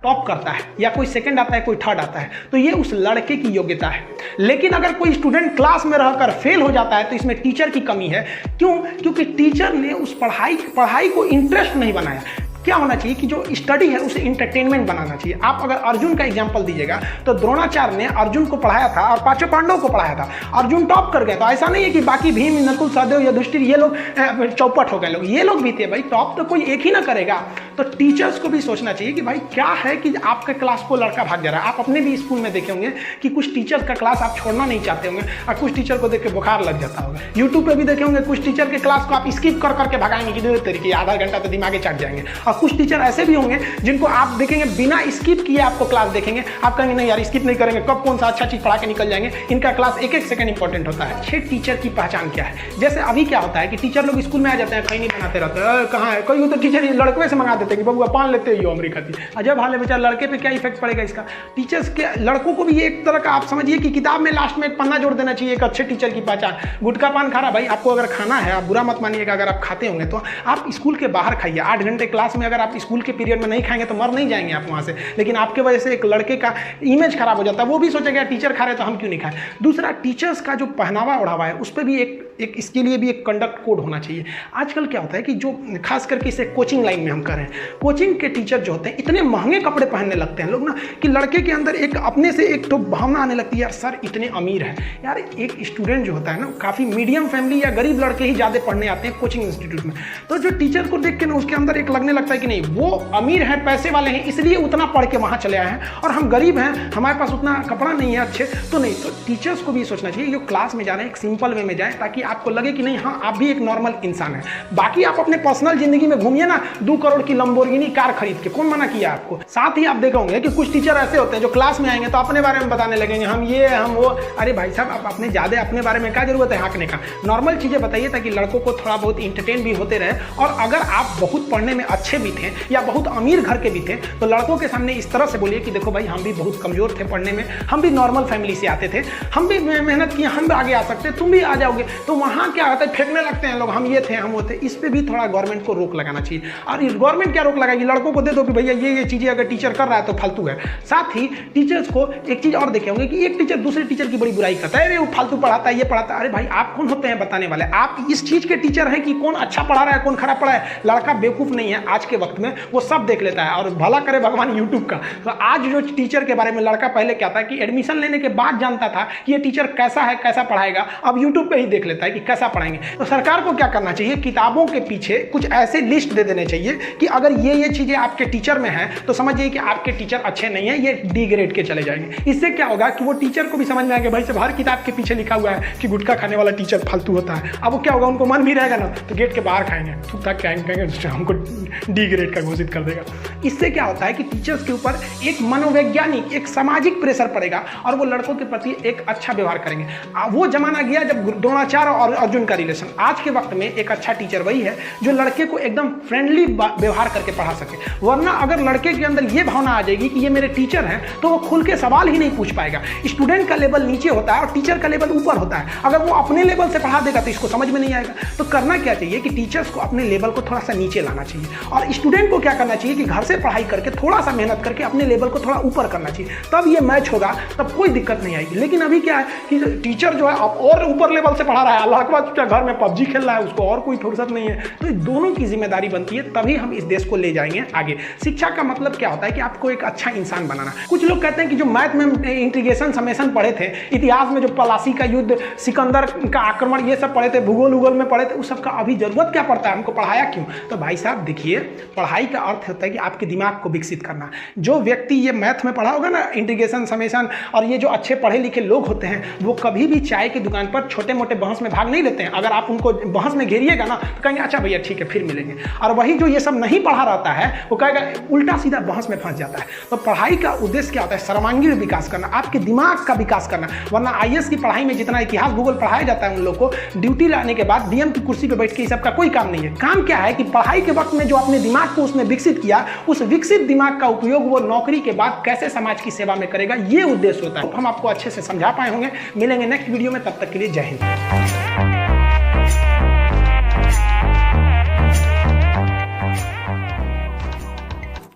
Top करता है या कोई सेकंड आता है, कोई थर्ड आता है, तो ये उस लड़के की योग्यता है। लेकिन अगर कोई स्टूडेंट क्लास में रहकर फेल हो जाता है तो इसमें टीचर की कमी है। क्यों? क्योंकि टीचर ने उस पढ़ाई को इंटरेस्ट नहीं बनाया। क्या होना चाहिए कि जो स्टडी है उसे इंटरटेनमेंट बनाना चाहिए। आप अगर अर्जुन का एग्जांपल दीजिएगा तो द्रोणाचार्य ने अर्जुन को पढ़ाया था और पांचों पांडवों को पढ़ाया था। अर्जुन टॉप कर गया। तो ऐसा नहीं है कि बाकी भीम, नकुल, सहदेव, युधिष्ठिर ये लोग चौपट हो गए लोग, ये लोग भी थे भाई। टॉप तो कोई एक ही ना करेगा। तो टीचर्स को भी सोचना चाहिए कि भाई क्या है कि आपके क्लास को लड़का भाग जा रहा है। आप अपने भी स्कूल में देखे होंगे कि कुछ टीचर्स का क्लास आप छोड़ना नहीं चाहते होंगे और कुछ टीचर को देख के बुखार लग जाता होगा। यूट्यूब पे भी देखे होंगे कुछ टीचर के क्लास को आप स्किप कर करके भगाएंगे कि तरीके आधा घंटा तो दिमागे चढ़ जाएंगे। और कुछ टीचर ऐसे होंगे जिनको आप देखेंगे बिना स्किप किए आपको क्लास देखेंगे, आप कहेंगे नहीं यार स्किप नहीं करेंगे, कब कौन सा अच्छा चीज पढ़ा के निकल जाएंगे। इनका क्लास एक एक सेकंड इंपॉर्टेंट होता है। अच्छे टीचर की पहचान क्या है? जैसे अभी क्या होता है कि टीचर लोग स्कूल में आ जाते हैं, कहीं नहीं बनाते रहते हैं, कहाँ है कोई तो टीचर लड़के से मंगा देते हैं कि बबुआ पान लेते हो अमरीका की। अजब हाल है बेचारा, लड़के पे क्या इफेक्ट पड़ेगा इसका। टीचर्स के लड़कों को भी एक तरह का आप समझिए कि किताब में लास्ट में एक पन्ना जोड़ देना चाहिए, एक अच्छे टीचर की पहचान। गुटखा पान खा रहा भाई, आपको अगर खाना है, आप बुरा मत मानिएगा, अगर आप खाते होंगे तो आप स्कूल के बाहर खाइए। 8 घंटे क्लास में अगर आप स्कूल के पीरियड में नहीं खाएंगे तो मर नहीं जाएंगे आप वहां से। लेकिन आपके वजह से एक लड़के का इमेज खराब हो जाता है, वो भी सोचेगा टीचर खा रहे तो हम क्यों नहीं खाएं। दूसरा, टीचर्स का जो पहनावा ओढ़ावा है उस पर भी एक इसके लिए भी एक कंडक्ट कोड होना चाहिए। आजकल क्या होता है कि जो खास करके इसे कोचिंग लाइन में हम कर रहे हैं, कोचिंग के टीचर जो होते हैं इतने महंगे कपड़े पहनने लगते हैं लोग ना कि लड़के के अंदर एक अपने से एक तो भावना आने लगती है यार सर इतने अमीर है। यार एक स्टूडेंट जो होता है ना, काफ़ी मीडियम फैमिली या गरीब लड़के ही ज़्यादा पढ़ने आते हैं कोचिंग इंस्टीट्यूट में, तो जो टीचर को देख के ना उसके अंदर एक लगने लगता है कि नहीं वो अमीर है, पैसे वाले हैं, इसलिए उतना पढ़ के वहाँ चले आए हैं और हम गरीब हैं, हमारे पास उतना कपड़ा नहीं है अच्छे तो नहीं। तो टीचर्स को भी सोचना चाहिए जो क्लास में जा रहे हैं एक सिंपल वे में जाए ताकि आपको लगे कि नहीं हाँ आप भी एक नॉर्मल इंसान है। बाकी आप अपने पर्सनल जिंदगी में घूमिए ना 2 करोड़ की लंबोर्गिनी कार खरीद के, कौन मना किया आपको। साथ ही आप देखोगे कि कुछ टीचर ऐसे होते हैं जो क्लास में आएंगे तो अपने बारे में बताने लगेंगे, हम ये हम वो। अरे भाई साहब आप अपने ज़्यादा अपने बारे में क्या जरूरत है हाँकने का। नॉर्मल चीज़ें बताइए ताकि लड़कों को थोड़ा बहुत इंटरटेन भी होते रहे। और अगर आप बहुत पढ़ने में अच्छे भी थे या बहुत अमीर घर के भी थे तो लड़कों के सामने इस तरह से बोलिए कि देखो भाई हम भी बहुत कमजोर थे पढ़ने में, हम भी नॉर्मल फैमिली से आते थे, हम भी मेहनत किए, हम भी आगे आ सकते, तुम भी आ जाओगे। तो वहाँ क्या होता है फेंकने लगते हैं लोग, हम ये थे हम वो थे। इस पे भी थोड़ा गवर्नमेंट को रोक लगाना चाहिए। और गवर्नमेंट क्या रोक लगाएगी, लड़कों को दे दो कि भैया ये चीज़ें अगर टीचर कर रहा है तो फालतू है। साथ ही टीचर्स को एक चीज़ और देखे होंगे कि एक टीचर दूसरे टीचर की बड़ी बुराई करता है, अरे वो फालतू पढ़ाता है, ये पढ़ाता है। अरे भाई आप कौन होते हैं बताने वाले? आप इस चीज़ के टीचर हैं कि कौन अच्छा पढ़ा रहा है कौन खराब पढ़ा है। लड़का बेवकूफ़ नहीं है, आज के वक्त में वो सब देख लेता है और भला करे भगवान यूट्यूब का। तो आज जो टीचर के बारे में लड़का पहले क्या था कि एडमिशन लेने के बाद जानता था कि ये टीचर कैसा है कैसा पढ़ाएगा, अब यूट्यूब पे ही देख लेता है कि कैसा पढ़ाएंगे। तो सरकार को क्या करना चाहिए, किताबों के पीछे कुछ ऐसे लिस्ट दे देने चाहिए कि अगर ये चीज़ें आपके टीचर में हैं तो समझिए कि आपके टीचर अच्छे नहीं हैं, ये डी ग्रेड के चले जाएंगे। इससे क्या होगा कि वो टीचर को भी समझ में आएगा भाई सब हर किताब के पीछे लिखा हुआ है कि गुटखा खाने वाला टीचर फालतू होता है। अब वो क्या होगा, उनको मन भी रहेगा ना तो गेट के बाहर खाएंगे, थूक थाक कहेंगे हमको डी ग्रेड का घोषित कर देगा। इससे क्या होता है कि टीचर्स के ऊपर एक मनोवैज्ञानिक एक सामाजिक प्रेशर पड़ेगा और वो लड़कों के प्रति एक अच्छा व्यवहार करेंगे। वो जमाना गया जब द्रोणाचार्य और अर्जुन का रिलेशन। आज के वक्त में एक अच्छा टीचर वही है जो लड़के को एकदम फ्रेंडली व्यवहार करके पढ़ा सके। वरना अगर लड़के के अंदर ये भावना आ जाएगी कि ये मेरे टीचर हैं तो वो खुल के सवाल ही नहीं पूछ पाएगा। स्टूडेंट का लेवल नीचे होता है और टीचर का लेवल ऊपर होता है। अगर वो अपने लेवल से पढ़ा देगा तो इसको समझ में नहीं आएगा। तो करना क्या चाहिए कि टीचर्स को अपने लेवल को थोड़ा सा नीचे लाना चाहिए और स्टूडेंट को क्या करना चाहिए कि घर से पढ़ाई करके थोड़ा सा मेहनत करके अपने लेवल को थोड़ा ऊपर करना चाहिए। तब ये मैच होगा, तब कोई दिक्कत नहीं आएगी। लेकिन अभी क्या है कि टीचर जो है और ऊपर लेवल से पढ़ा रहा है, लड़का घर में पबजी खेल रहा है, उसको और कोई फुर्सत नहीं है। तो दोनों की जिम्मेदारी बनती है, तभी हम इस देश को ले जाएंगे आगे। शिक्षा का मतलब क्या होता है कि आपको एक अच्छा इंसान बनाना। कुछ लोग कहते हैं कि जो मैथ में इंटीग्रेशन समेशन पढ़े थे, इतिहास में जो पलासी का युद्ध, सिकंदर का आक्रमण, ये सब पढ़े थे, भूगोल उगोल में पढ़े थे, उस सब का अभी जरूरत क्या पड़ता है, हमको पढ़ाया क्यों? तो भाई साहब देखिए, पढ़ाई का अर्थ होता है कि आपके दिमाग को विकसित करना। जो व्यक्ति ये मैथ में पढ़ा होगा ना, इंटीग्रेशन समेशन, और ये जो अच्छे पढ़े लिखे लोग होते हैं वो कभी भी चाय की दुकान पर छोटे मोटे बहस में भाग नहीं लेते हैं। अगर आप उनको बहस में घेरिएगा ना तो कहेंगे अच्छा भैया ठीक है फिर मिलेंगे। और वही जो ये सब नहीं पढ़ा रहता है वो कहेगा, उल्टा सीधा बहस में फंस जाता है। तो पढ़ाई का उद्देश्य क्या होता है? सर्वांगीण विकास करना, आपके दिमाग का विकास करना। वरना आईएएस की पढ़ाई में जितना इतिहास भूगोल पढ़ाया जाता है उन लोग को, ड्यूटी लाने के बाद डीएम की कुर्सी पर बैठ के ये सब का कोई काम नहीं है। काम क्या है कि पढ़ाई के वक्त में जो अपने दिमाग को उसने विकसित किया, उस विकसित दिमाग का उपयोग वो नौकरी के बाद कैसे समाज की सेवा में करेगा, ये उद्देश्य होता है। हम आपको अच्छे से समझा पाए होंगे। मिलेंगे नेक्स्ट वीडियो में, तब तक के लिए जय हिंद।